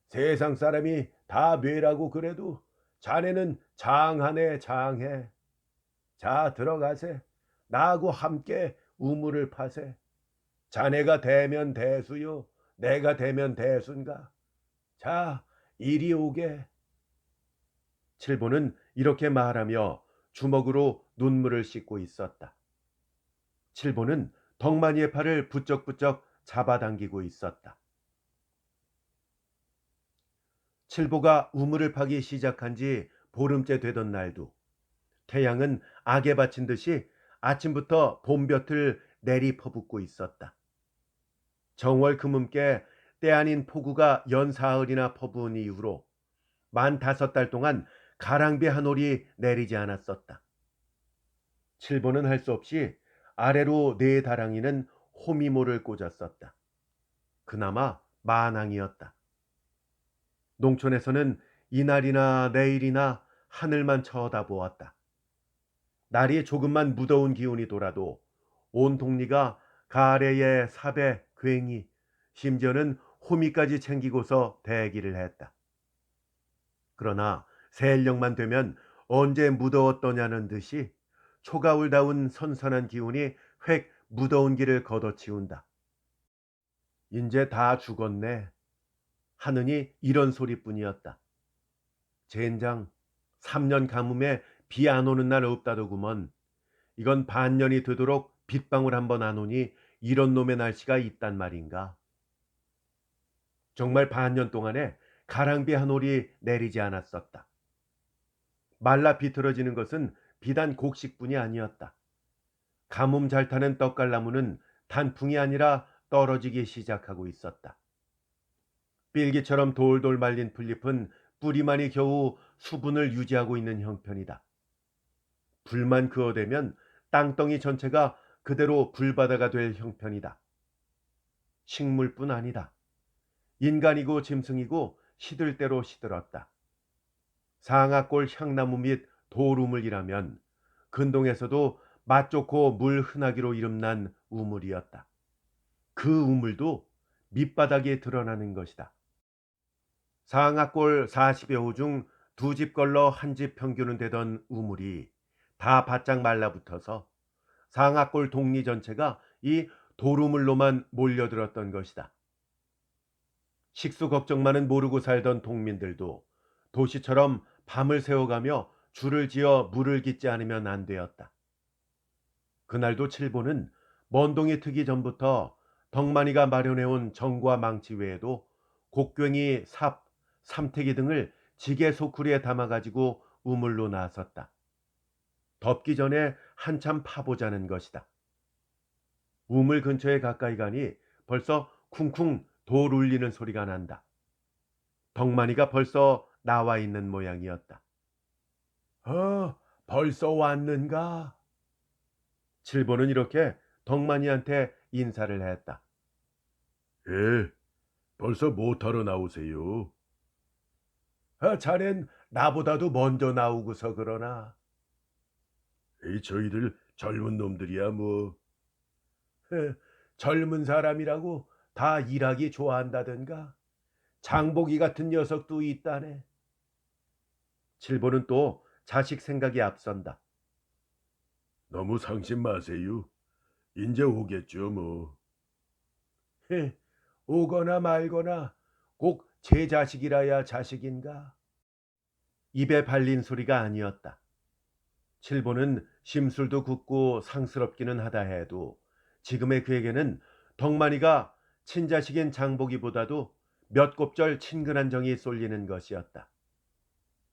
세상 사람이 다 뇌라고 그래도 자네는 장하네 장해. 자 들어가세. 나하고 함께 우물을 파세. 자네가 되면 대수요 내가 되면 대수인가. 자 이리 오게. 칠보는 이렇게 말하며 주먹으로 눈물을 씻고 있었다. 칠보는 덕만이의 팔을 부쩍부쩍 잡아당기고 있었다. 칠보가 우물을 파기 시작한 지 보름째 되던 날도 태양은 악에 바친 듯이 아침부터 봄볕을 내리 퍼붓고 있었다. 정월 금음께 때 아닌 폭우가 연사흘이나 퍼부은 이후로 만 5달 동안 가랑비 한 올이 내리지 않았었다. 칠보는 할 수 없이 아래로 네 다랑이는 호미모를 꽂았었다. 그나마 만항이었다. 농촌에서는 이날이나 내일이나 하늘만 쳐다보았다. 날이 조금만 무더운 기운이 돌아도 온 동리가 가래에 삽에 괭이 심지어는 호미까지 챙기고서 대기를 했다. 그러나 새해령만 되면 언제 무더웠더냐는 듯이 초가을다운 선선한 기운이 획 무더운 길을 걷어치운다. 인제 다 죽었네 하느니 이런 소리뿐이었다. 젠장, 3년 가뭄에 비 안 오는 날 없다더구먼. 이건 반년이 되도록 빗방울 한 번 안 오니 이런 놈의 날씨가 있단 말인가. 정말 반년 동안에 가랑비 한 올이 내리지 않았었다. 말라 비틀어지는 것은 비단 곡식뿐이 아니었다. 가뭄 잘 타는 떡갈나무는 단풍이 아니라 떨어지기 시작하고 있었다. 필기처럼 돌돌 말린 풀잎은 뿌리만이 겨우 수분을 유지하고 있는 형편이다. 불만 그어대면 땅덩이 전체가 그대로 불바다가 될 형편이다. 식물뿐 아니다. 인간이고 짐승이고 시들 대로 시들었다. 상아골 향나무 및 돌우물이라면 근동에서도 맛 좋고 물 흔하기로 이름난 우물이었다. 그 우물도 밑바닥에 드러나는 것이다. 상아골 40여 호 중 두 집 걸러 한 집 평균은 되던 우물이 다 바짝 말라붙어서 상아골 동리 전체가 이 돌우물로만 몰려들었던 것이다. 식수 걱정만은 모르고 살던 동민들도 도시처럼 밤을 새워가며 줄을 지어 물을 깃지 않으면 안 되었다. 그날도 칠보는 먼동이 트기 전부터 덕만이가 마련해온 정과 망치 외에도 곡괭이, 삽, 삼태기 등을 지게 소쿠리에 담아가지고 우물로 나섰다. 덥기 전에 한참 파보자는 것이다. 우물 근처에 가까이 가니 벌써 쿵쿵 돌 울리는 소리가 난다. 덕만이가 벌써 나와 있는 모양이었다. 벌써 왔는가? 칠보는 이렇게 덕만이한테 인사를 했다. 예, 벌써 못하러 나오세요. 자넨 나보다도 먼저 나오고서 그러나. 저희들 젊은 놈들이야 뭐. 젊은 사람이라고 다 일하기 좋아한다던가. 장보기 같은 녀석도 있다네. 칠보는 또 자식 생각이 앞선다. 너무 상심 마세요. 인제 오겠죠 뭐. 오거나 말거나 꼭 제 자식이라야 자식인가? 입에 발린 소리가 아니었다. 칠보는 심술도 굳고 상스럽기는 하다 해도 지금의 그에게는 덕만이가 친자식인 장보기보다도 몇 곱절 친근한 정이 쏠리는 것이었다.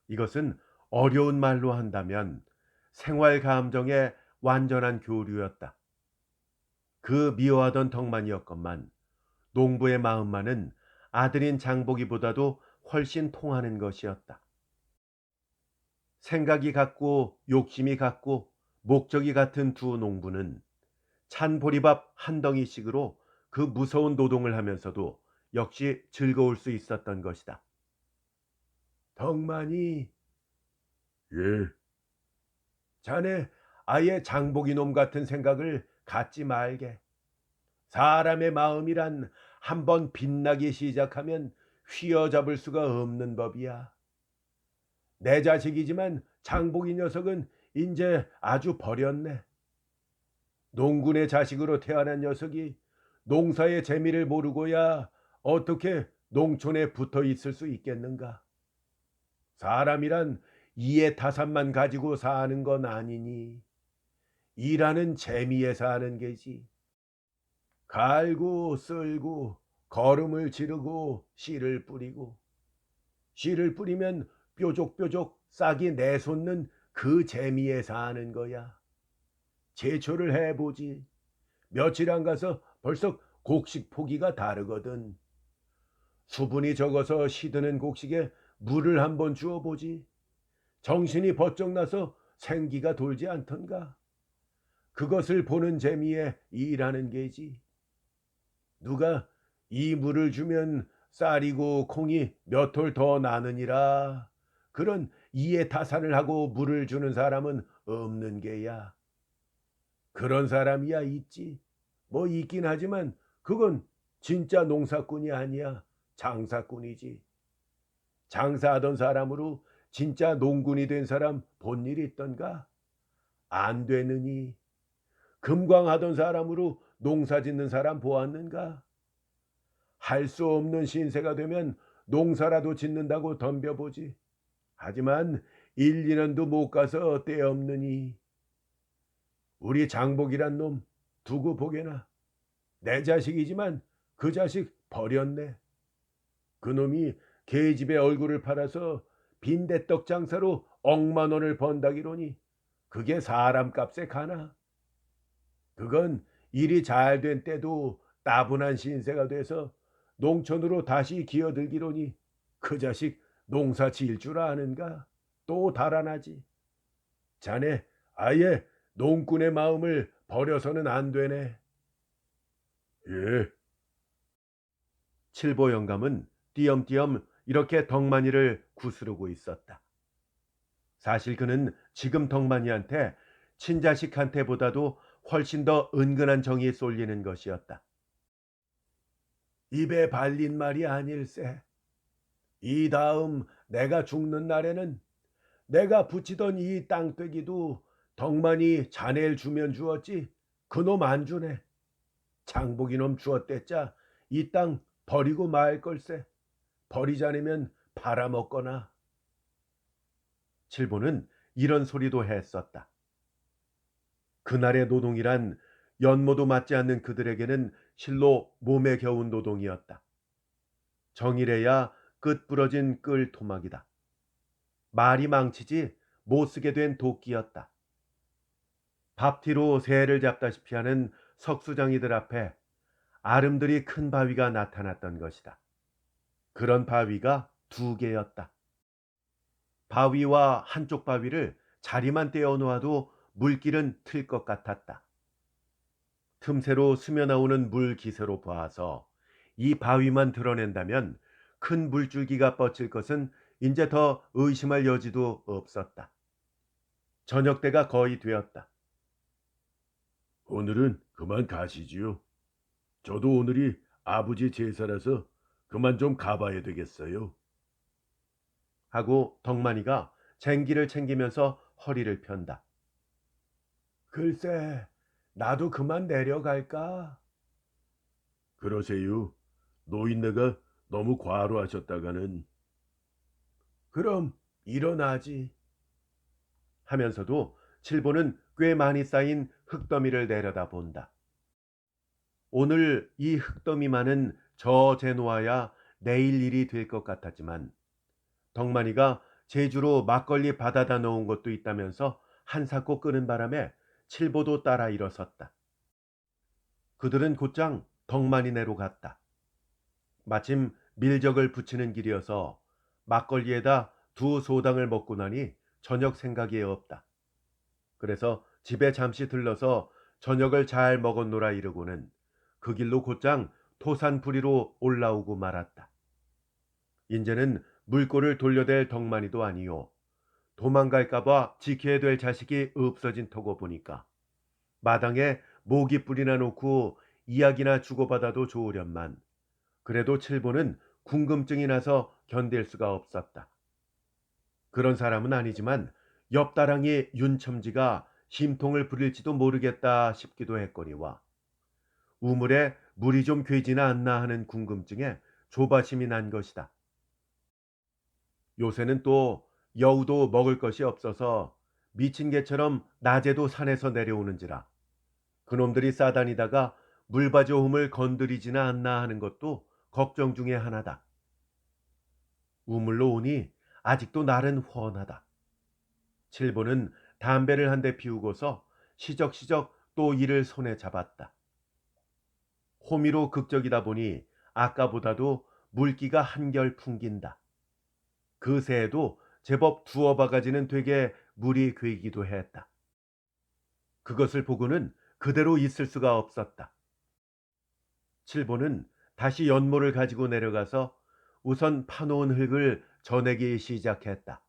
이것은 어려운 말로 한다면 생활 감정의 완전한 교류였다. 그 미워하던 덕만이었건만 농부의 마음만은 아들인 장보기보다도 훨씬 통하는 것이었다. 생각이 같고 욕심이 같고 목적이 같은 두 농부는 찬 보리밥 한 덩이씩으로 그 무서운 노동을 하면서도 역시 즐거울 수 있었던 것이다. 덕만이, 예, 자네 아예 장보기 놈 같은 생각을 갖지 말게. 사람의 마음이란 한번 빛나기 시작하면 휘어잡을 수가 없는 법이야. 내 자식이지만 장보기 녀석은 인제 아주 버렸네. 농군의 자식으로 태어난 녀석이 농사의 재미를 모르고야 어떻게 농촌에 붙어 있을 수 있겠는가? 사람이란 이해 타산만 가지고 사는 건 아니니 일하는 재미에 사는 게지. 갈고 쓸고 거름을 지르고 씨를 뿌리고 씨를 뿌리면 뾰족뾰족 싹이 내솟는 그 재미에 사는 거야. 제초를 해보지. 며칠 안 가서 벌써 곡식 포기가 다르거든. 수분이 적어서 시드는 곡식에 물을 한번 주어보지. 정신이 번쩍 나서 생기가 돌지 않던가. 그것을 보는 재미에 일하는 게지. 누가 이 물을 주면 쌀이고 콩이 몇 톨 더 나느니라. 그런 이해타산을 하고 물을 주는 사람은 없는 게야. 그런 사람이야 있지. 뭐 있긴 하지만 그건 진짜 농사꾼이 아니야. 장사꾼이지. 장사하던 사람으로 진짜 농군이 된 사람 본 일 있던가? 안 되느니. 금광하던 사람으로 농사 짓는 사람 보았는가? 할 수 없는 신세가 되면 농사라도 짓는다고 덤벼보지. 하지만 1, 2년도 못 가서 때없느니 우리 장복이란 놈 두고 보게나. 내 자식이지만 그 자식 버렸네. 그놈이 계집의 얼굴을 팔아서 빈대떡 장사로 억만 원을 번다기로니 그게 사람 값에 가나. 그건 일이 잘 된 때도 따분한 신세가 돼서 농촌으로 다시 기어들기로니 그 자식 농사 지을 줄 아는가? 또 달아나지. 자네 아예 농꾼의 마음을 버려서는 안 되네. 예. 칠보 영감은 띄엄띄엄 이렇게 덕만이를 구스르고 있었다. 사실 그는 지금 덕만이한테 친자식한테보다도 훨씬 더 은근한 정이 쏠리는 것이었다. 입에 발린 말이 아닐세. 이 다음 내가 죽는 날에는 내가 붙이던 이 땅떼기도 덕만이 자네를 주면 주었지 그놈 안 주네. 장복이 놈 주었댔자 이 땅 버리고 말 걸세. 버리자니면 팔아먹거나. 칠보는 이런 소리도 했었다. 그날의 노동이란 연모도 맞지 않는 그들에게는 실로 몸에 겨운 노동이었다. 정일해야 끝 부러진 끌 토막이다. 말이 망치지 못 쓰게 된 도끼였다. 밥티로 새를 잡다시피 하는 석수장이들 앞에 아름드리 큰 바위가 나타났던 것이다. 그런 바위가 두 개였다. 바위와 한쪽 바위를 자리만 떼어 놓아도 물길은 틀 것 같았다. 틈새로 스며나오는 물 기세로 봐서 이 바위만 드러낸다면 큰 물줄기가 뻗칠 것은 이제 더 의심할 여지도 없었다. 저녁 때가 거의 되었다. 오늘은 그만 가시지요. 저도 오늘이 아버지 제사라서 그만 좀 가봐야 되겠어요. 하고 덕만이가 쟁기를 챙기면서 허리를 편다. 글쎄, 나도 그만 내려갈까? 그러세요. 노인네가 너무 과로하셨다가는. 그럼 일어나지. 하면서도 칠보는 꽤 많이 쌓인 흙더미를 내려다 본다. 오늘 이 흙더미만은 저재놓아야 내일 일이 될 것 같았지만 덕만이가 제주로 막걸리 받아다 놓은 것도 있다면서 한사코 끄는 바람에 칠보도 따라 일어섰다. 그들은 곧장 덕만이네로 갔다. 마침 밀적을 붙이는 길이어서 막걸리에다 두 소당을 먹고 나니 저녁 생각이 없다. 그래서 집에 잠시 들러서 저녁을 잘 먹었노라 이르고는 그 길로 곧장 토산부리로 올라오고 말았다. 인제는 물꼬를 돌려댈 덕만이도 아니요. 도망갈까봐 지켜야 될 자식이 없어진 터고 보니까 마당에 모기 뿌리나 놓고 이야기나 주고받아도 좋으련만 그래도 칠보는 궁금증이 나서 견딜 수가 없었다. 그런 사람은 아니지만 옆다랑이 윤첨지가 심통을 부릴지도 모르겠다 싶기도 했거니와 우물에 물이 좀 괴지나 않나 하는 궁금증에 조바심이 난 것이다. 요새는 또 여우도 먹을 것이 없어서 미친 개처럼 낮에도 산에서 내려오는지라 그놈들이 싸다니다가 물바지홈을 건드리지나 않나 하는 것도 걱정 중에 하나다. 우물로 오니 아직도 날은 훤하다. 칠보는 담배를 한 대 피우고서 시적시적 또 이를 손에 잡았다. 호미로 극적이다 보니 아까보다도 물기가 한결 풍긴다. 그 새에도 제법 두어 바가지는 되게 물이 괴기도 했다. 그것을 보고는 그대로 있을 수가 없었다. 칠보는 다시 연못을 가지고 내려가서 우선 파놓은 흙을 전내기 시작했다.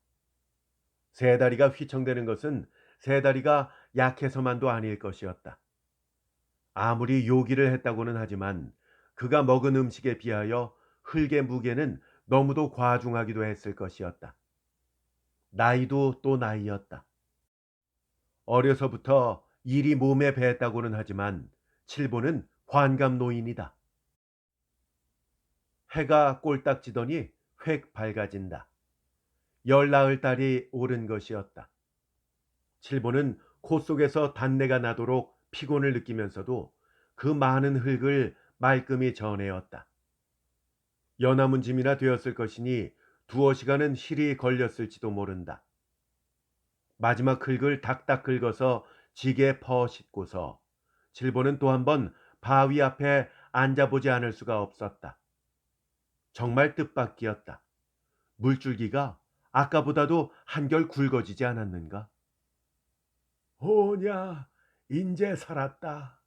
세 다리가 휘청대는 것은 세 다리가 약해서만도 아닐 것이었다. 아무리 요기를 했다고는 하지만 그가 먹은 음식에 비하여 흙의 무게는 너무도 과중하기도 했을 것이었다. 나이도 또 나이였다. 어려서부터 일이 몸에 배했다고는 하지만 칠보는 환갑 노인이다. 해가 꼴딱 지더니 획 밝아진다. 열나흘 달이 오른 것이었다. 칠보는 코 속에서 단내가 나도록 피곤을 느끼면서도 그 많은 흙을 말끔히 전해었다. 연화문 짐이나 되었을 것이니 두어 시간은 실이 걸렸을지도 모른다. 마지막 흙을 닥닥 긁어서 지게 퍼 싣고서 칠보는 또 한 번 바위 앞에 앉아보지 않을 수가 없었다. 정말 뜻밖이었다. 물줄기가 아까보다도 한결 굵어지지 않았는가? 오냐, 인제 살았다.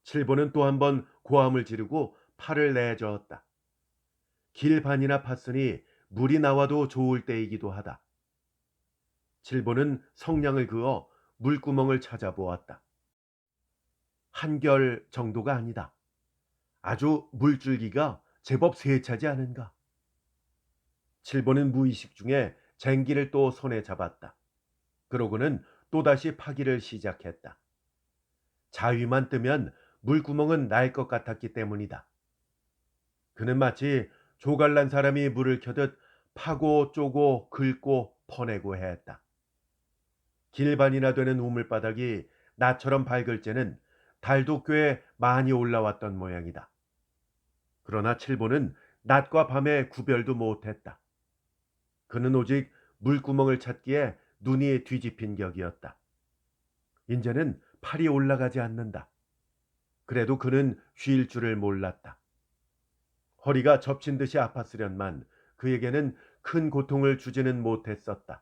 칠보는 또 한 번 고함을 지르고 팔을 내저었다. 길 반이나 팠으니 물이 나와도 좋을 때이기도 하다. 칠보는 성냥을 그어 물구멍을 찾아보았다. 한결 정도가 아니다. 아주 물줄기가 제법 세차지 않은가. 칠보는 무의식 중에 쟁기를 또 손에 잡았다. 그러고는 또다시 파기를 시작했다. 자위만 뜨면 물구멍은 날 것 같았기 때문이다. 그는 마치 조갈난 사람이 물을 켜듯 파고 쪼고 긁고 퍼내고 했다. 길반이나 되는 우물바닥이 나처럼 밝을 때는 달도 꽤 많이 올라왔던 모양이다. 그러나 칠보는 낮과 밤의 구별도 못했다. 그는 오직 물구멍을 찾기에 눈이 뒤집힌 격이었다. 이제는 팔이 올라가지 않는다. 그래도 그는 쉴 줄을 몰랐다. 허리가 접힌 듯이 아팠으련만 그에게는 큰 고통을 주지는 못했었다.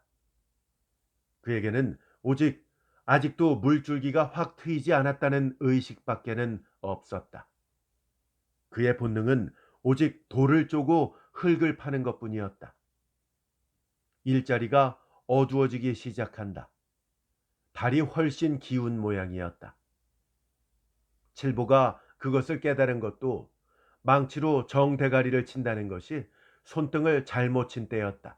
그에게는 오직 아직도 물줄기가 확 트이지 않았다는 의식밖에는 없었다. 그의 본능은 오직 돌을 쪼고 흙을 파는 것뿐이었다. 일자리가 어두워지기 시작한다. 달이 훨씬 기운 모양이었다. 칠보가 그것을 깨달은 것도 망치로 정대가리를 친다는 것이 손등을 잘못 친 때였다.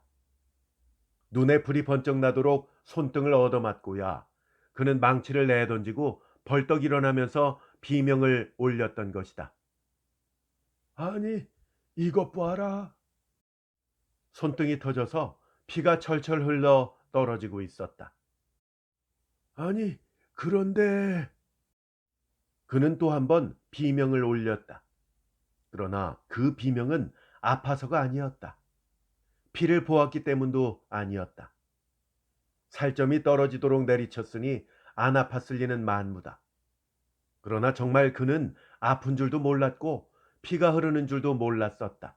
눈에 불이 번쩍 나도록 손등을 얻어맞고야 그는 망치를 내던지고 벌떡 일어나면서 비명을 올렸던 것이다. 아니, 이것 봐라. 손등이 터져서 피가 철철 흘러 떨어지고 있었다. 아니, 그런데 그는 또 한 번 비명을 올렸다. 그러나 그 비명은 아파서가 아니었다. 피를 보았기 때문도 아니었다. 살점이 떨어지도록 내리쳤으니 안 아팠을 리는 만무다. 그러나 정말 그는 아픈 줄도 몰랐고 피가 흐르는 줄도 몰랐었다.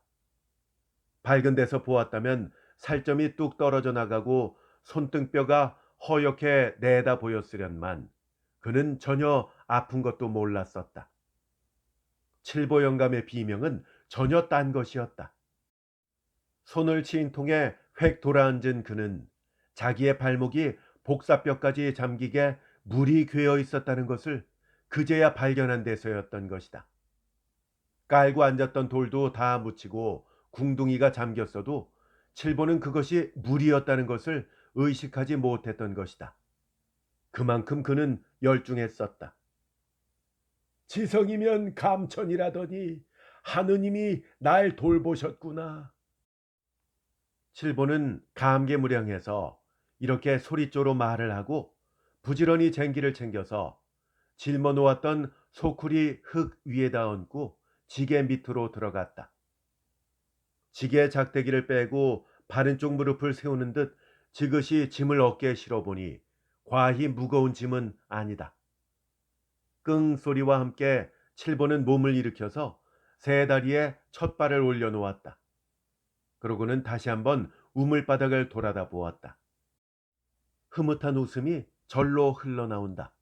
밝은 데서 보았다면 살점이 뚝 떨어져 나가고 손등뼈가 허옇게 내다 보였으련만 그는 전혀 아픈 것도 몰랐었다. 칠보 영감의 비명은 전혀 딴 것이었다. 손을 치인 통에 획 돌아앉은 그는 자기의 발목이 복사뼈까지 잠기게 물이 괴어 있었다는 것을 그제야 발견한 데서였던 것이다. 깔고 앉았던 돌도 다 묻히고 궁둥이가 잠겼어도 칠보는 그것이 물이었다는 것을 의식하지 못했던 것이다. 그만큼 그는 열중했었다. 지성이면 감천이라더니 하느님이 날 돌보셨구나. 칠보는 감개무량해서 이렇게 소리조로 말을 하고 부지런히 쟁기를 챙겨서 짊어 놓았던 소쿠리 흙 위에다 얹고 지게 밑으로 들어갔다. 지게 작대기를 빼고 바른 쪽 무릎을 세우는 듯 지그시 짐을 어깨에 실어보니 과히 무거운 짐은 아니다. 끙 소리와 함께 칠보는 몸을 일으켜서 세 다리에 첫 발을 올려놓았다. 그러고는 다시 한번 우물바닥을 돌아다 보았다. 흐뭇한 웃음이 절로 흘러나온다.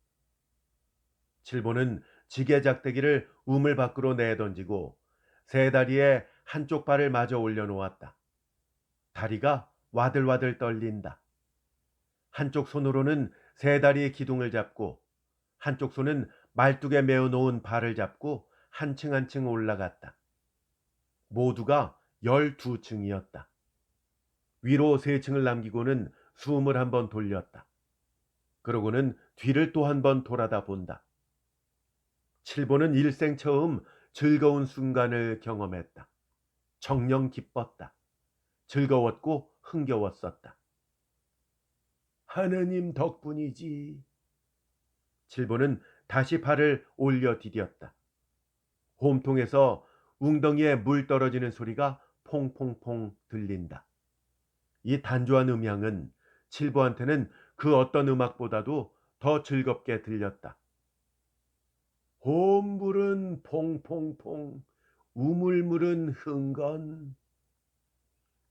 칠보는 지게작대기를 우물 밖으로 내던지고 세 다리에 한쪽 발을 마저 올려놓았다. 다리가 와들와들 떨린다. 한쪽 손으로는 세 다리의 기둥을 잡고 한쪽 손은 말뚝에 메어놓은 발을 잡고 한층 한층 올라갔다. 모두가 12층이었다. 위로 3층을 남기고는 숨을 한번 돌렸다. 그러고는 뒤를 또 한 번 돌아다 본다. 칠보는 일생 처음 즐거운 순간을 경험했다. 정녕 기뻤다. 즐거웠고 흥겨웠었다. 하느님 덕분이지. 칠보는 다시 발을 올려 디뎠다. 홈통에서 웅덩이에 물 떨어지는 소리가 퐁퐁퐁 들린다. 이 단조한 음향은 칠보한테는 그 어떤 음악보다도 더 즐겁게 들렸다. 홈불은 퐁퐁퐁, 우물물은 흥건.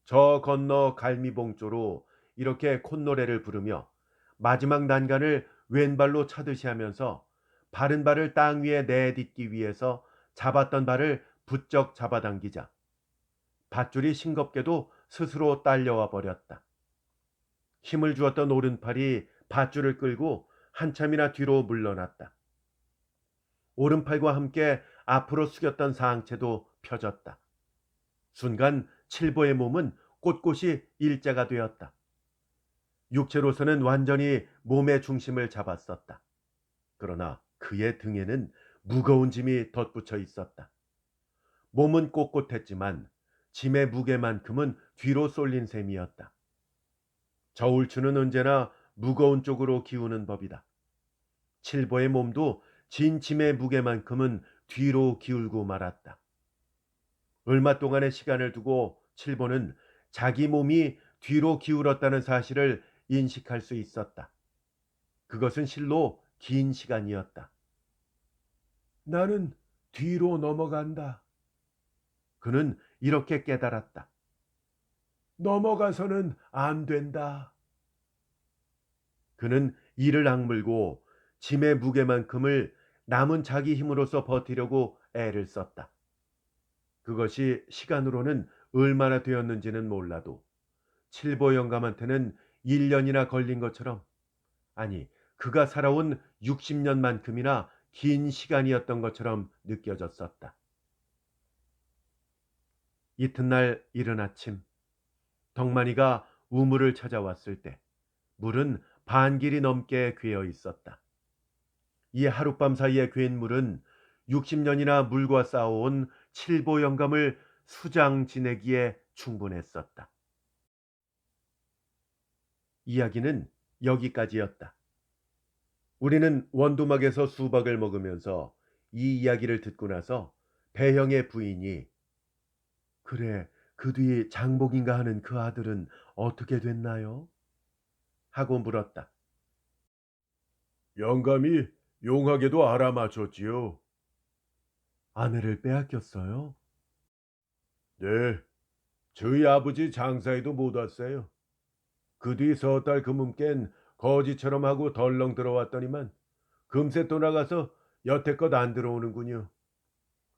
저 건너 갈미봉조로 이렇게 콧노래를 부르며 마지막 난간을 왼발로 차듯이 하면서 바른 발을 땅 위에 내딛기 위해서 잡았던 발을 부쩍 잡아당기자 밧줄이 싱겁게도 스스로 딸려와 버렸다. 힘을 주었던 오른팔이 밧줄을 끌고 한참이나 뒤로 물러났다. 오른팔과 함께 앞으로 숙였던 상체도 펴졌다. 순간 칠보의 몸은 꼿꼿이 일자가 되었다. 육체로서는 완전히 몸의 중심을 잡았었다. 그러나 그의 등에는 무거운 짐이 덧붙여 있었다. 몸은 꼿꼿했지만 짐의 무게만큼은 뒤로 쏠린 셈이었다. 저울추는 언제나 무거운 쪽으로 기우는 법이다. 칠보의 몸도 진 짐의 무게만큼은 뒤로 기울고 말았다. 얼마 동안의 시간을 두고 칠보는 자기 몸이 뒤로 기울었다는 사실을 인식할 수 있었다. 그것은 실로 긴 시간이었다. 나는 뒤로 넘어간다. 그는 이렇게 깨달았다. 넘어가서는 안 된다. 그는 이를 악물고 짐의 무게만큼을 남은 자기 힘으로써 버티려고 애를 썼다. 그것이 시간으로는 얼마나 되었는지는 몰라도 칠보 영감한테는 1년이나 걸린 것처럼, 아니 그가 살아온 60년만큼이나 긴 시간이었던 것처럼 느껴졌었다. 이튿날 이른 아침 덕만이가 우물을 찾아왔을 때 물은 반길이 넘게 괴어 있었다. 이 하룻밤 사이에 괴인 물은 60년이나 물과 싸워온 칠보 영감을 수장 지내기에 충분했었다. 이야기는 여기까지였다. 우리는 원두막에서 수박을 먹으면서 이 이야기를 듣고 나서 배형의 부인이 그래, 그 뒤 장복인가 하는 그 아들은 어떻게 됐나요? 하고 물었다. 영감이 용하게도 알아맞혔지요. 아내를 빼앗겼어요? 네, 저희 아버지 장사에도 못 왔어요. 그 뒤 석 달 금음깬 거지처럼 하고 덜렁 들어왔더니만 금세 또 나가서 여태껏 안 들어오는군요.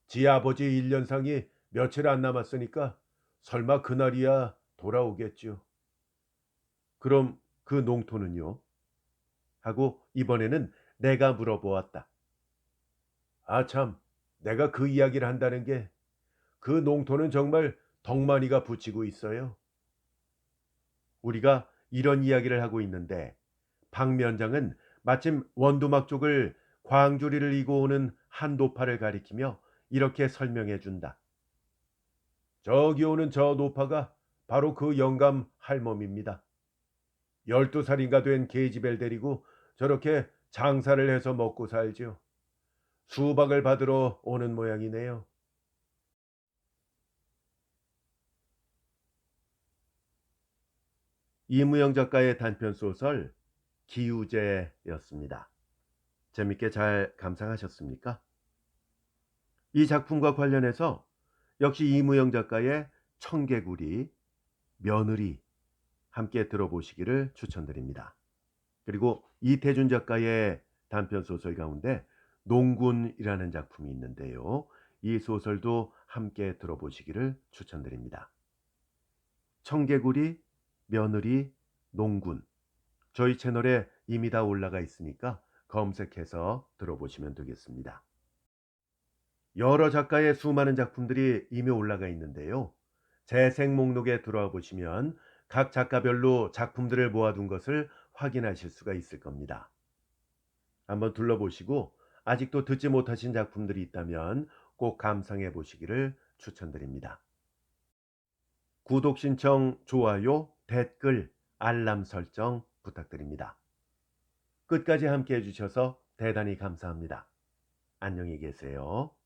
지 아버지 1년상이 며칠 안 남았으니까 설마 그날이야 돌아오겠죠. 그럼 그 농토는요? 하고 이번에는 내가 물어보았다. 아참, 내가 그 이야기를 한다는 게 그 농토는 정말 덕만이가 붙이고 있어요. 우리가 이런 이야기를 하고 있는데 박면장은 마침 원두막 쪽을 광주리를 이고 오는 한 노파를 가리키며 이렇게 설명해 준다. 저기 오는 저 노파가 바로 그 영감 할멈입니다. 12살인가 된 계집애를 데리고 저렇게 장사를 해서 먹고 살죠. 수박을 받으러 오는 모양이네요. 이무영 작가의 단편소설 기우제였습니다. 재밌게 잘 감상하셨습니까? 이 작품과 관련해서 역시 이무영 작가의 청개구리, 며느리 함께 들어보시기를 추천드립니다. 그리고 이태준 작가의 단편소설 가운데 농군이라는 작품이 있는데요. 이 소설도 함께 들어보시기를 추천드립니다. 청개구리, 며느리, 농군. 저희 채널에 이미 다 올라가 있으니까 검색해서 들어보시면 되겠습니다. 여러 작가의 수많은 작품들이 이미 올라가 있는데요. 재생 목록에 들어와 보시면 각 작가별로 작품들을 모아둔 것을 확인하실 수가 있을 겁니다. 한번 둘러보시고 아직도 듣지 못하신 작품들이 있다면 꼭 감상해 보시기를 추천드립니다. 구독 신청, 좋아요, 댓글, 알람 설정 부탁드립니다. 끝까지 함께 해주셔서 대단히 감사합니다. 안녕히 계세요.